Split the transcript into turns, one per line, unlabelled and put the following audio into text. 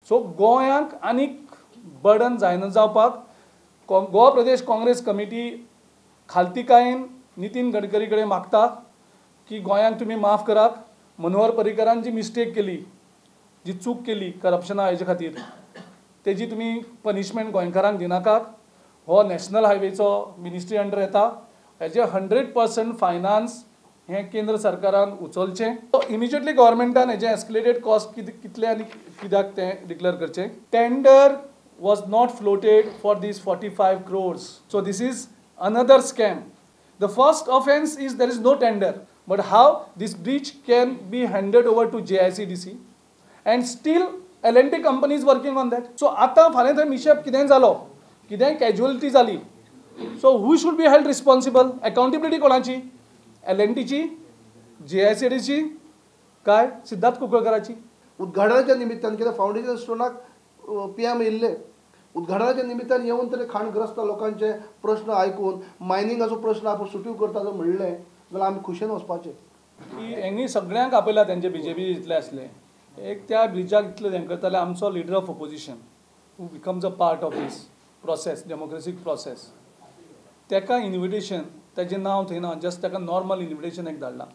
So गोंयांक आनीक burden जायना जावपाक गोवा प्रदेश काँग्रेस कमिटी खालतीकायेन नितीन गडकरी कडेन मागता की गोंयांक तुमी माफ करात. मनोहर पर्रीकरान जी मिस्टेक केली, जी चूक केली करप्शना हेजे खातीर, तेजी तुमी पनिशमेंट गोंयकारांक दिनाकात. हो नॅशनल हायवेचो मिनिस्ट्री अंडर येता. हेजे 100% फायनान्स हे केंद्र सरकारान उचलचें. इमिजिएटली गव्हर्मेंटान हेजे एस्केलेटेड कॉस्ट कितले आनी कित्याक तें डिक्लेअर करचें. Tender was not floated for these 45 crores. So this is another scam. The first offense is there is no tender. But how this breach can be handed over to JICDC and still L&T company is working on that. So आता फाल्यां थंय मिशेप कितें जालो, कितें casualty जाली. So who should be held responsible? Accountability कोणाची? L&Tची, JICDC काय सिद्धार्थ कुंकळकराची?
उद्घाटनाच्या निमित्तान कितें फाउंडेशन स्टोनाक PM येयल्ले, उद्घाटनाच्या निमित्तान येवन तरी खाणग्रस्त लोकांचे प्रश्न आयकून मायनिंगाचो प्रश्न आपण सुटीव करता जर म्हणलें जाल्यार आमी खुशेन वचपाचें.
की हेंनी सगळ्यांक आपयला तेंचे BJP इतले असले. एक त्या ब्रिजाक इतले हें करताले आमचो leader of opposition who becomes a part of this process, डेमोक्रेसीक प्रोसेस. तेका इन्विटेशन, तेजें नांव थंय ना, जस्ट तेका नॉर्मल इन्विटेशन एक धाडलां.